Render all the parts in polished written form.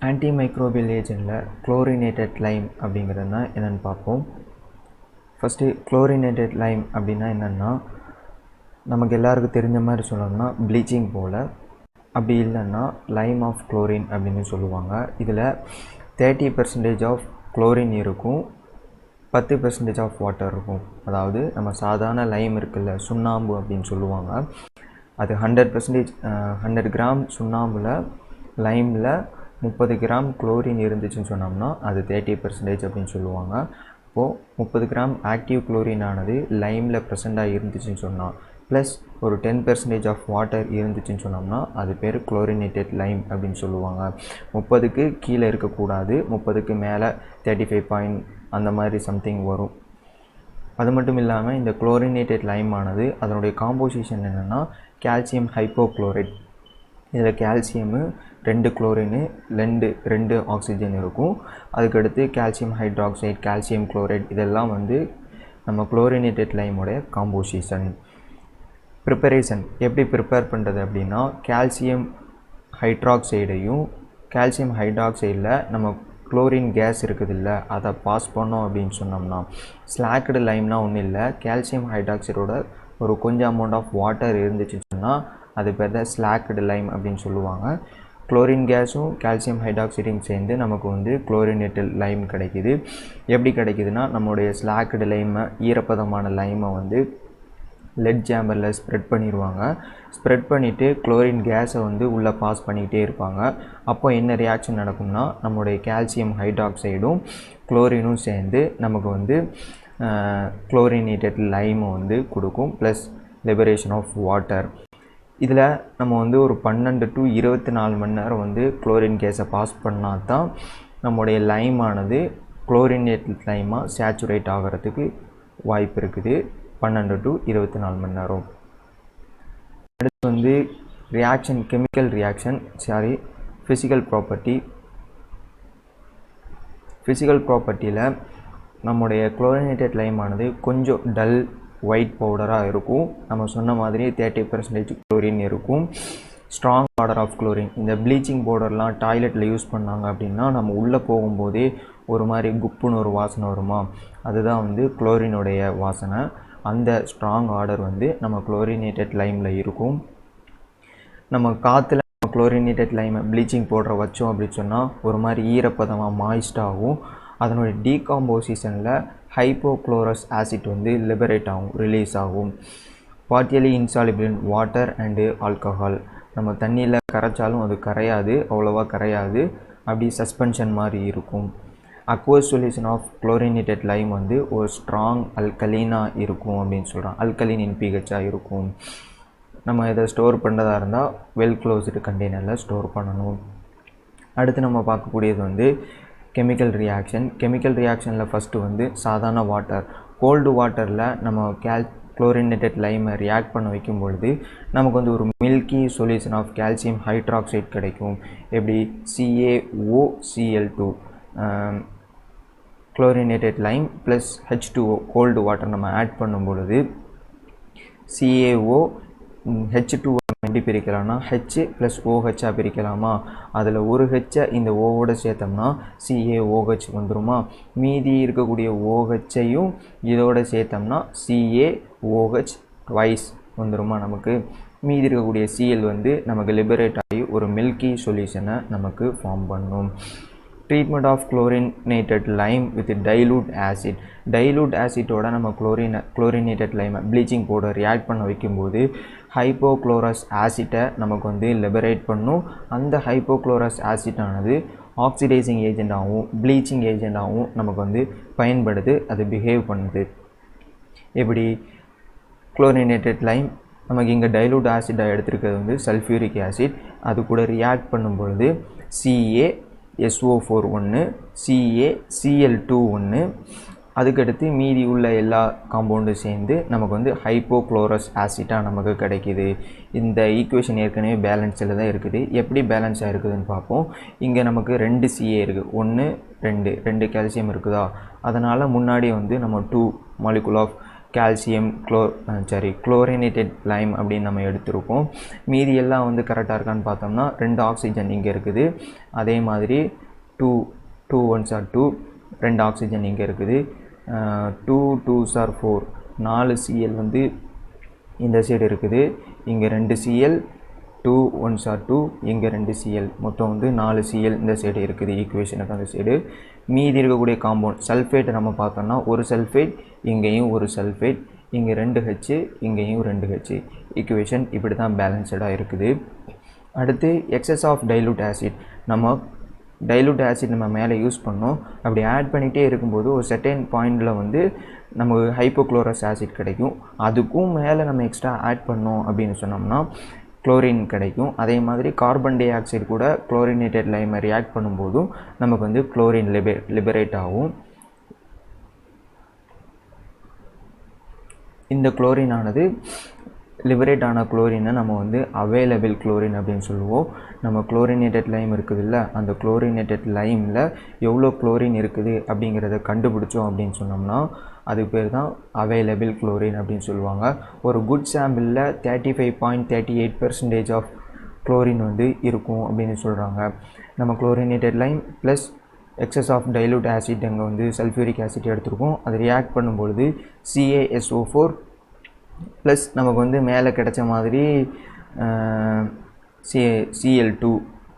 Anti-Microbial agentல Chlorinated lime அப்படிங்கிறதுனா என்னன்னு பார்ப்போம். First Chlorinated lime அப்படின்னா என்னென்னா, நமக்கு எல்லாருக்கும் தெரிஞ்ச மாதிரி சொல்லணும்னா ப்ளீச்சிங் போல், அப்படி இல்லைன்னா லைம் ஆஃப் குளோரின் அப்படின்னு சொல்லுவாங்க. இதில் 30% ஆஃப் குளோரின் இருக்கும், 10% ஆஃப் வாட்டர் இருக்கும். அதாவது நம்ம சாதாரண லைம் இருக்குல்ல, சுண்ணாம்பு அப்படின்னு சொல்லுவாங்க, அது 100% 100 கிராம் சுண்ணாம்பில் லைமில் 30 கிராம் குளோரின் இருந்துச்சுன்னு சொன்னோம்னா அது 30% அப்படின்னு சொல்லுவாங்க. இப்போது 30 கிராம் ஆக்டிவ் குளோரின் ஆனது லைமில் ப்ரெசண்ட்டாக இருந்துச்சுன்னு சொன்னால் ப்ளஸ் ஒரு 10% ஆஃப் வாட்டர் இருந்துச்சுன்னு சொன்னோம்னா அது பேர் குளோரினேட்டட் லைம் அப்படின்னு சொல்லுவாங்க. 30க்கு கீழே இருக்கக்கூடாது, 30க்கு மேலே 35 அந்த மாதிரி சம்திங் வரும். அது மட்டும் இல்லாமல் இந்த குளோரினேட்டட் லைம் ஆனது அதனுடைய காம்போசிஷன் என்னென்னா கால்சியம் ஹைப்போக்ளோரைட். இதில் கால்சியமு 2 குளோரின் 2 ஆக்சிஜன் இருக்கும். அதுக்கடுத்து கால்சியம் ஹைட்ராக்சைடு, கால்சியம் குளோரைட், இதெல்லாம் வந்து நம்ம குளோரினேட்டட் லைமோடைய காம்போசிஷன். ப்ரிப்பரேஷன் எப்படி ப்ரிப்பேர் பண்ணுறது அப்படின்னா, கால்சியம் ஹைட்ராக்சைடையும் கால்சியம் ஹைட்ராக்சைடில் நம்ம குளோரின் கேஸ் இருக்குது இல்லை, அதை பாஸ் பண்ணோம் அப்படின்னு சொன்னோம்னா, ஸ்லாக்டு லைம்னா ஒன்றும் இல்லை, கால்சியம் ஹைட்ராக்சைடோட ஒரு கொஞ்சம் அமௌண்ட் ஆஃப் வாட்டர் இருந்துச்சுன்னு சொன்னால் அது பேர் தான் ஸ்லாக்டு லைம் அப்படின்னு சொல்லுவாங்க. குளோரின் கேஸும் கால்சியம் ஹைட்ராக்சைடும் சேர்ந்து நமக்கு வந்து குளோரினேட்டட் லைம் கிடைக்கிது. எப்படி கிடைக்குதுன்னா, நம்மளுடைய ஸ்லாக்டு லைமை, ஈரப்பதமான லைமை வந்து லெட் ஜாம்பரில் ஸ்ப்ரெட் பண்ணிடுவாங்க. ஸ்ப்ரெட் பண்ணிவிட்டு குளோரின் கேஸை வந்து உள்ளே பாஸ் பண்ணிக்கிட்டே இருப்பாங்க. அப்போ என்ன ரியாக்ஷன் நடக்கும்னா, நம்மளுடைய கால்சியம் ஹைட்ராக்சைடும் குளோரினும் சேர்ந்து நமக்கு வந்து குளோரினேட்டட் லைமை வந்து கொடுக்கும், ப்ளஸ் லிபரேஷன் ஆஃப் வாட்டர். இதில் நம்ம வந்து ஒரு 12 to 24 மணி நேரம் வந்து குளோரின் கேஸை பாஸ் பண்ணால் தான் நம்முடைய லைமானது குளோரினேட்டட் லைமாக சேச்சுரேட் ஆகிறதுக்கு வாய்ப்பு இருக்குது. 12 to 24 மணி நேரம். அடுத்து வந்து reaction, chemical reaction, physical property. Physical ப்ராப்பர்ட்டியில் நம்முடைய குளோரினேட்டட் லைமானது கொஞ்சம் டல் ஒயிட் பவுடராக இருக்கும். நம்ம சொன்ன மாதிரி 30% குளோரின் இருக்கும். Strong order of chlorine. இந்த ப்ளீச்சிங் பவுடர்லாம் டாய்லெட்டில் யூஸ் பண்ணாங்க அப்படின்னா நம்ம உள்ளே போகும்போதே ஒரு மாதிரி குப்புன்னு ஒரு வாசனை வருமா, அதுதான் வந்து குளோரினுடைய வாசனை. அந்த ஸ்ட்ராங் ஆர்டர் வந்து நம்ம குளோரினேட்டட் லைமில் இருக்கும். நம்ம காற்றுல குளோரினேட்டட் லைமை ப்ளீச்சிங் பவுடரை வச்சோம் அப்படின்னு சொன்னால் ஒரு மாதிரி ஈரப்பதமாக மாய்ஸ்டாகும். அதனுடைய டீகாம்போசிஷனில் ஹைப்போக்ளோரஸ் ஆசிட் வந்து லிபரேட் ஆகும், ரிலீஸ் ஆகும். Partially insoluble in water and alcohol. நம்ம தண்ணியில் கரைச்சாலும் அது கரையாது, அவ்வளோவா கரையாது, அப்படி சஸ்பென்ஷன் மாதிரி இருக்கும். Aqueous solution of chlorinated lime வந்து ஒரு ஸ்ட்ராங் அல்கலீனாக இருக்கும் அப்படின்னு சொல்கிறோம். அல்கலீன் இன் பிஹெச்சாக இருக்கும். நம்ம இதை ஸ்டோர் பண்ணுறதா இருந்தால் வெல் க்ளோஸ்டு கண்டெய்னரில் ஸ்டோர் பண்ணணும். அடுத்து நம்ம பார்க்கக்கூடியது வந்து கெமிக்கல் ரியாக்ஷன். கெமிக்கல் ரியாக்ஷனில் ஃபஸ்ட்டு வந்து சாதாரண வாட்டர், கோல்டு வாட்டரில் நம்ம குளோரினேட்டட் லைமை ரியாக்ட் பண்ண வைக்கும் பொழுது நமக்கு வந்து ஒரு milky solution of calcium hydroxide கிடைக்கும். எப்படி CaOCl2 chlorinated lime plus H2O cold water நம்ம ஆட் பண்ணும் பொழுது CaO H2O எப்படி பிரிக்கலாம்னா H ப்ளஸ் OHஆ பிரிக்கலாமா, அதில் ஒரு ஹெச்சை இந்த ஓவோட சேர்த்தோம்னா CaOH வந்துடுமா, மீதி இருக்கக்கூடிய OHஐயும் இதோட சேர்த்தோம்னா CaOH ட்வைஸ் வந்துடுமா. நமக்கு மீதி இருக்கக்கூடிய Cl வந்து நமக்கு லிபரேட் ஆகி ஒரு மில்கி சொல்யூஷனை நமக்கு ஃபார்ம் பண்ணும். Treatment of chlorinated lime with dilute acid. Dilute ஆசிட்டோட நம்ம குளோரினேட்டட் லைமை ப்ளீச்சிங் பவுடர் ரியாக்ட் பண்ண வைக்கும்போது ஹைப்போக்ளோரஸ் ஆசிட்டை நமக்கு வந்து லிபரேட் பண்ணும். அந்த ஹைப்போக்ளோரஸ் ஆசிட்டானது ஆக்சிடைசிங் ஏஜெண்டாகவும் ப்ளீச்சிங் ஏஜெண்டாகவும் நமக்கு வந்து பயன்படுது, அது பிஹேவ் பண்ணுது. எப்படி குளோரினேட்டட் லைம் நமக்கு இங்கே டைலூட் ஆசிட்டாக எடுத்துருக்கிறது வந்து சல்ஃபியூரிக் ஆசிட், அது கூட ரியாக்ட் பண்ணும் பொழுது CaSO4 1, CaCl2 1, அதுக்கடுத்து மீதி உள்ள எல்லா காம்பவுண்டும் சேர்ந்து நமக்கு வந்து ஹைப்போக்ளோரஸ் ஆசிட்டாக நமக்கு கிடைக்கிது. இந்த ஈக்குவேஷன் ஏற்கனவே பேலன்ஸில் தான் இருக்குது. எப்படி பேலன்ஸாக இருக்குதுன்னு பார்ப்போம். இங்கே நமக்கு 2 Ca இருக்குது, 1 2 கால்சியம் இருக்குதா, அதனால் முன்னாடி வந்து நம்ம 2 molecule of calcium chlorinated lime அப்படின்னு நம்ம எடுத்திருக்கோம். மீதி எல்லாம் வந்து கரெக்டாக இருக்கான்னு பார்த்தோம்னா 2 ஆக்சிஜன் இங்கே இருக்குது. அதே மாதிரி 2 1s are 2, 2 ஆக்சிஜன் இங்கே இருக்குது. 2 2s are 4, 4 Cl வந்து இந்த சைடு இருக்குது. இங்கே 2 Cl, 2 1s are 2, இங்கே 2 Cl, மொத்தம் வந்து 4 Cl இந்த சைடு இருக்குது ஈக்குவேஷனுக்கு அந்த சைடு. மீதி இருக்கக்கூடிய காம்பவுண்ட் சல்ஃபேட் நம்ம பார்த்தோம்னா ஒரு சல்ஃபேட், இங்கேயும் ஒரு சல்ஃபேட், இங்கே 2H, இங்கேயும் 2H. ஈக்குவேஷன் இப்படி தான் பேலன்ஸ்டாக இருக்குது. அடுத்து எக்ஸஸ் ஆஃப் டைலூட் ஆசிட். நம்ம டைலூட் ஆசிட் நம்ம மேலே யூஸ் பண்ணோம். அப்படி ஆட் பண்ணிகிட்டே இருக்கும்போது ஒரு செர்டைன் பாயிண்டில் வந்து நமக்கு ஹைப்போக்ளோரஸ் ஆசிட் கிடைக்கும். அதுக்கும் மேலே நம்ம எக்ஸ்ட்ரா ஆட் பண்ணோம் அப்படின்னு சொன்னோம்னா குளோரின் கிடைக்கும். அதே மாதிரி கார்பன் டை ஆக்சைடு கூட குளோரினேட்டட் லைமை ரியாக்ட் பண்ணும்போதும் நமக்கு வந்து குளோரின் லிபரேட் ஆகும். இந்த குளோரின் ஆனது லிபரேட் ஆன குளோரினை நம்ம வந்து அவைலபிள் குளோரின் அப்படின்னு சொல்லுவோம். நம்ம குளோரினேட்டட் லைம் இருக்குது இல்லை, அந்த குளோரினேட்டட் லைமில் எவ்வளோ குளோரின் இருக்குது அப்படிங்கிறத கண்டுபிடிச்சோம் அப்படின்னு சொன்னோம்னா அது பேர் தான் அவைலபிள் குளோரின் அப்படின்னு சொல்லுவாங்க. ஒரு குட் சாம்பிளில் 35.38% ஆஃப் குளோரின் வந்து இருக்கும் அப்படின்னு சொல்கிறாங்க. நம்ம chlorinated lime plus excess of dilute acid அங்கே வந்து சல்ஃபியூரிக் ஆசிட் எடுத்துருக்கோம். அது ரியாக்ட் பண்ணும்பொழுது CaSO4 ப்ளஸ் நமக்கு வந்து மேலே கிடைச்ச மாதிரி Cl2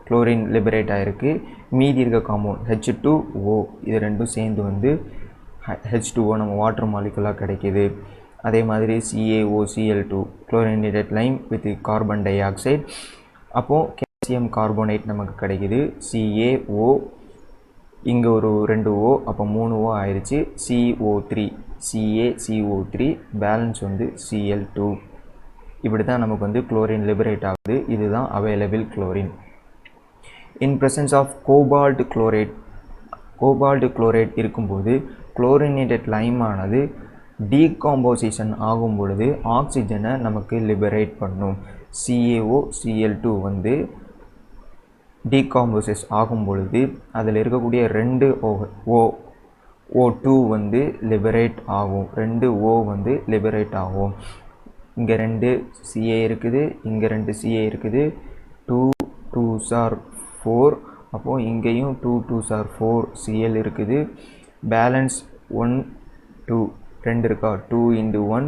குளோரின் லிபரேட் ஆகிருக்கு. மீதி இருக்க காம்பவுண்ட் H2O இது ரெண்டும் சேர்ந்து வந்து H2O நம்ம வாட்டர் மாலிகுலாக கிடைக்கிது. அதே மாதிரி CaOCl2 chlorinated lime with carbon di oxide. அப்போது கால்சியம் கார்போனேட் நமக்கு கிடைக்கிது. CaO, இங்கே ஒரு 2 O, அப்போ 3 O ஆயிடுச்சு. CO3, CaCO3, பேலன்ஸ் வந்து Cl2. இப்படி தான் நமக்கு வந்து குளோரின் லிபரேட் ஆகுது. இதுதான் available chlorine. In presence of cobalt chloride இருக்கும்போது குளோரினேட்டட் லைமானது டீகாம்போசிஷன் ஆகும் பொழுது ஆக்சிஜனை நமக்கு லிபரேட் பண்ணும். CaOCl2 வந்து டீகாம்போசிஸ் ஆகும் பொழுது அதில் இருக்கக்கூடிய 2 O2 வந்து லிபரேட் ஆகும். 2 O வந்து லிபரேட் ஆகும். இங்கே 2 Ca இருக்குது, இங்கே 2 Ca இருக்குது. 2 2s are 4, அப்போது இங்கேயும் 2 2s are 4 Cl இருக்குது. பேலன்ஸ் 1 2 2 இருக்கா, 2 into 1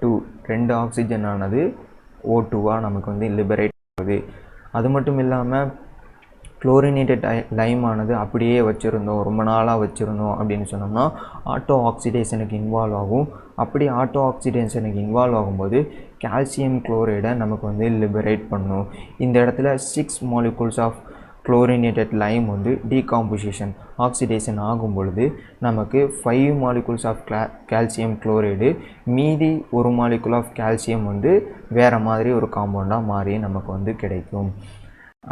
2, 2 ஆக்சிஜன் ஆனது O2வாக நமக்கு வந்து லிபரேட் ஆகுது. அது மட்டும் இல்லாமல் குளோரினேட்டட் லைம் ஆனது அப்படியே வச்சுருந்தோம், ரொம்ப நாளாக வச்சுருந்தோம் அப்படின்னு சொன்னோம்னா ஆட்டோ ஆக்சிடேஷனுக்கு இன்வால்வ் ஆகும். அப்படி ஆட்டோ ஆக்சிடேஷனுக்கு இன்வால்வ் ஆகும்போது கால்சியம் குளோரைடை நமக்கு வந்து லிபரேட் பண்ணும். இந்த இடத்துல 6 molecules ஆஃப் குளோரினேட்டட் லைம் வந்து டீகாம்போசிஷன் ஆக்சிடேஷன் ஆகும் பொழுது நமக்கு 5 molecules ஆஃப் கால்சியம் குளோரைடு, மீதி 1 molecule ஆஃப் கால்சியம் வந்து வேறு மாதிரி ஒரு காம்பவுண்டாக மாறி நமக்கு வந்து கிடைக்கும்.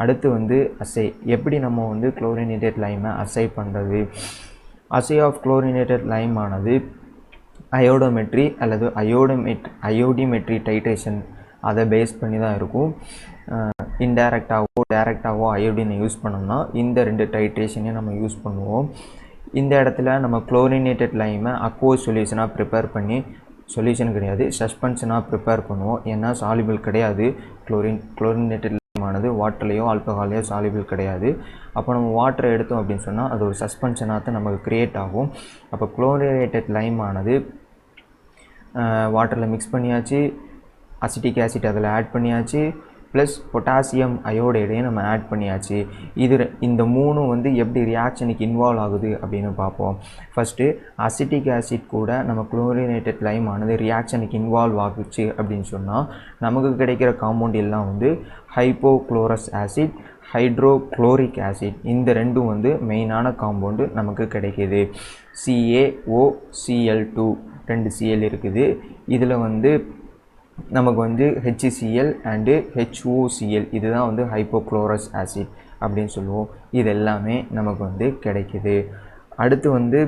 அடுத்து வந்து அசை. எப்படி நம்ம வந்து குளோரினேட்டட் லைமை அசை பண்ணுறது? அசை ஆஃப் குளோரினேட்டட் லைம் ஆனது அயோடோமெட்ரி அல்லது அயோடிமெட்ரி டைட்ரேஷன் அதை பேஸ் பண்ணி தான் இருக்கும். டைரெக்டாகவோ அயோடினை யூஸ் பண்ணோம்னா இந்த 2 டைட்ரேஷனையும் நம்ம யூஸ் பண்ணுவோம். இந்த இடத்துல நம்ம குளோரினேட்டட் லைமை அக்வஸ் சொல்யூஷனாக ப்ரிப்பேர் பண்ணி, சொல்யூஷன் கிடையாது சஸ்பென்ஷனாக ப்ரிப்பேர் பண்ணுவோம். ஏன்னா சாலிபிள் கிடையாது. குளோரினேட்டட் லைமானது வாட்டர்லேயோ ஆல்கஹாலையோ சாலிபிள் கிடையாது. அப்போ நம்ம வாட்டரை எடுத்தோம் அப்படின்னு சொன்னால் அது ஒரு சஸ்பென்ஷனாக தான் நமக்கு க்ரியேட் ஆகும். அப்போ குளோரினேட்டட் லைமானது வாட்டரில் மிக்ஸ் பண்ணியாச்சு, அசிட்டிக் ஆசிட் அதில் ஆட் பண்ணியாச்சு, ப்ளஸ் பொட்டாசியம் அயோடைடையும் நம்ம ஆட் பண்ணியாச்சு. இந்த 3 வந்து எப்படி ரியாக்ஷனுக்கு இன்வால்வ் ஆகுது அப்படின்னு பார்ப்போம். ஃபஸ்ட்டு அசிட்டிக் ஆசிட் கூட நம்ம குளோரினேட்டட் லைம் ஆனது ரியாக்ஷனுக்கு இன்வால்வ் ஆகுச்சு அப்படின்னு சொன்னால் நமக்கு கிடைக்கிற காம்பவுண்ட் எல்லாம் வந்து ஹைப்போக்ளோரஸ் ஆசிட், ஹைட்ரோக்ளோரிக் ஆசிட். இந்த 2 வந்து மெயினான காம்பவுண்டு நமக்கு கிடைக்கிது. CaOCl2 2 Cl இருக்குது. இதில் வந்து நமக்கு வந்து HCl அண்டு HOCl இதுதான் வந்து ஹைப்போக்ளோரஸ் ஆசிட் அப்படின்னு சொல்லுவோம். இது எல்லாமே நமக்கு வந்து கிடைக்கிது. அடுத்து வந்து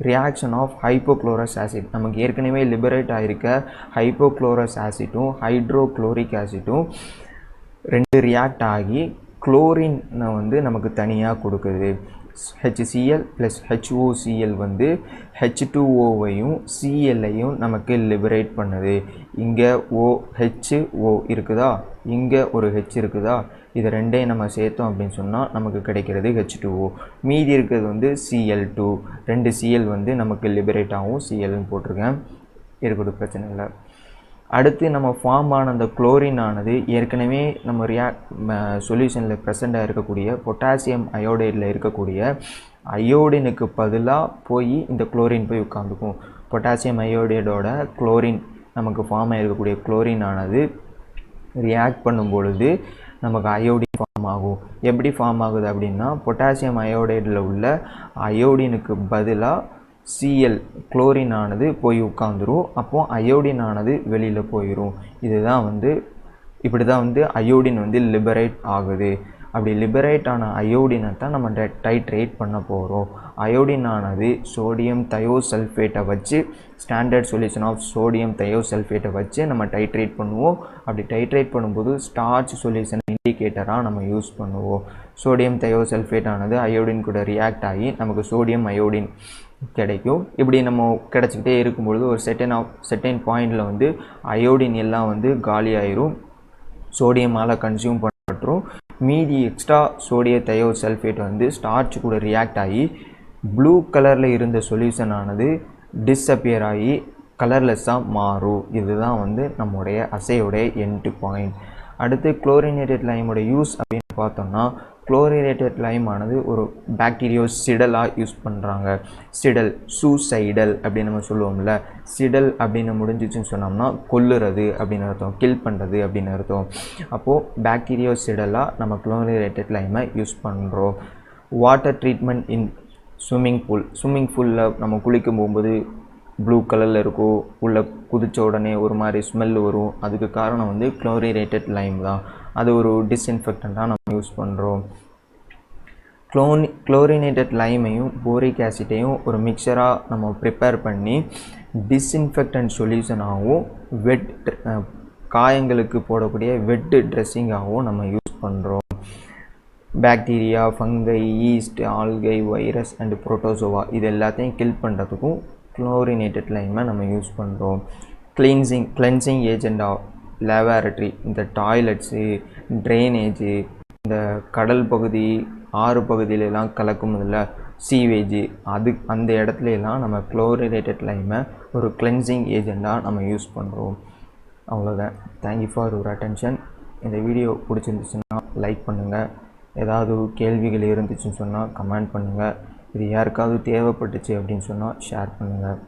ரியாக்ஷன் ஆஃப் ஹைப்போக்ளோரஸ் ஆசிட். நமக்கு ஏற்கனவே லிபரேட் ஆகிருக்க ஹைப்போக்ளோரஸ் ஆசிட்டும் ஹைட்ரோக்ளோரிக் ஆசிட்டும் 2 ரியாக்ட் ஆகி குளோரினை வந்து நமக்கு தனியாக கொடுக்குது. HCl ப்ளஸ் HOCl வந்து H2Oவையும் Clஐயும் நமக்கு லிபரேட் பண்ணுது. இங்கே HO இருக்குதா, இங்கே ஒரு H இருக்குதா, இது ரெண்டையும் நம்ம சேர்த்தோம் அப்படின்னு சொன்னால் நமக்கு கிடைக்கிறது H2O. மீதி இருக்கிறது வந்து Cl2. 2 Cl வந்து நமக்கு லிபரேட் ஆகும். Clன்னு போட்டிருக்கேன், இருக்கட்டும், பிரச்சனை இல்லை. அடுத்து நம்ம ஃபார்ம் ஆன அந்த குளோரின் ஆனது ஏற்கனவே நம்ம சொல்யூஷனில் ப்ரெசண்டாக இருக்கக்கூடிய பொட்டாசியம் அயோடைடில் இருக்கக்கூடிய அயோடினுக்கு பதிலாக போய் இந்த குளோரின் போய் உட்காந்துக்கும். பொட்டாசியம் அயோடைடோட குளோரின் நமக்கு ஃபார்ம் ஆகிருக்கக்கூடிய குளோரின் ஆனது ரியாக்ட் பண்ணும் பொழுது நமக்கு அயோடின் ஃபார்ம் ஆகும். எப்படி ஃபார்ம் ஆகுது அப்படின்னா, பொட்டாசியம் அயோடைடில் உள்ள அயோடினுக்கு பதிலாக Cl குளோரின் ஆனது போய் உட்காந்துரும். அப்போது அயோடின் ஆனது வெளியில் போயிடும். இதுதான் வந்து இப்படி தான் வந்து அயோடின் வந்து லிபரேட் ஆகுது. அப்படி லிபரேட் ஆன அயோடினை தான் நம்ம டைட்ரேட் பண்ண போகிறோம். அயோடின் ஆனது சோடியம் தயோசல்ஃபேட்டை வச்சு, ஸ்டாண்டர்ட் சொல்யூஷன் ஆஃப் சோடியம் தயோசல்ஃபேட்டை வச்சு நம்ம டைட்ரேட் பண்ணுவோம். அப்படி டைட்ரேட் பண்ணும்போது ஸ்டார்ச் சொல்யூஷன் இண்டிகேட்டராக நம்ம யூஸ் பண்ணுவோம். சோடியம் தயோசல்ஃபேட் ஆனது அயோடின் கூட ரியாக்ட் ஆகி நமக்கு சோடியம் அயோடின் கிடைக்கும். இப்படி நம்ம கிடச்சிக்கிட்டே இருக்கும்பொழுது ஒரு செட்டன் பாயிண்டில் வந்து அயோடின் எல்லாம் வந்து காலி ஆயிரும், சோடியமால் கன்சியூம் பண்ணப்பட்டுரும். மீதி எக்ஸ்ட்ரா சோடிய தயோசல்ஃபேட் வந்து ஸ்டார்ச் கூட ரியாக்ட் ஆகி ப்ளூ கலரில் இருந்த சொல்யூஷன் ஆனது டிஸ்அப்பியர் ஆகி கலர்லெஸ்ஸாக மாறும். இதுதான் வந்து நம்முடைய அசையோடைய எண்ட் பாயிண்ட். அடுத்து குளோரினேட்டட் லைமோட யூஸ் அப்படின்னு பார்த்தோம்னா, குளோரினேட்டட் லைம் ஆனது ஒரு பாக்டீரியோசிடலாக யூஸ் பண்ணுறாங்க. சிடல், சூசைடல் அப்படின்னு நம்ம சொல்லுவோம்ல. சிடல் அப்படின்னு முடிஞ்சிச்சுன்னு சொன்னோம்னா கொல்லுறது அப்படின்னு அர்த்தம், கில் பண்ணுறது அப்படின்னு அர்த்தம். அப்போது பாக்டீரியோசிடலாக நம்ம குளோரினேட்டட் லைமை யூஸ் பண்ணுறோம். வாட்டர் ட்ரீட்மெண்ட் இன் ஸ்விம்மிங் பூலில் நம்ம குளிக்கும் போகும்போது ப்ளூ கலரில் இருக்கும், உள்ளே குதித்த உடனே ஒரு மாதிரி ஸ்மெல் வரும். அதுக்கு காரணம் வந்து குளோரினேட்டட் லைம் தான். அது ஒரு டிஸ்இன்ஃபெக்டண்ட்டாக நம்ம யூஸ் பண்ணுறோம். குளோரினேட்டட் லைமையும் போரிக் ஆசிட்டையும் ஒரு மிக்சராக நம்ம ப்ரிப்பேர் பண்ணி டிஸ்இன்ஃபெக்டன்ட் சொல்யூஷனாகவும் காயங்களுக்கு போடக்கூடிய வெட் ட்ரெஸ்ஸிங்காகவும் நம்ம யூஸ் பண்ணுறோம். Bacteria, fungi, yeast, algae, virus and protozoa இது எல்லாத்தையும் கில் பண்ணுறதுக்கும் குளோரினேட்டட் லைமை நம்ம யூஸ் பண்ணுறோம். கிளென்சிங் ஏஜெண்டாக லேபார்ட்ரி, இந்த டாய்லெட்ஸு, ட்ரைனேஜு, இந்த கடல் பகுதி, ஆறு பகுதியிலலாம் கலக்கும் இதில் சீவேஜ், அந்த இடத்துலலாம் நம்ம குளோரினேட்டட் லைமை ஒரு கிளென்சிங் ஏஜெண்டாக நம்ம யூஸ் பண்ணுறோம். அவ்வளோதான். Thank you for your attention. இந்த வீடியோ பிடிச்சிருந்துச்சுன்னா லைக் பண்ணுங்கள். ஏதாவது கேள்விகள் இருந்துச்சுன்னு சொன்னால் கமெண்ட் பண்ணுங்கள். இது யாருக்காவது தேவைப்பட்டுச்சு அப்படின்னு சொன்னால் ஷேர் பண்ணுங்கள்.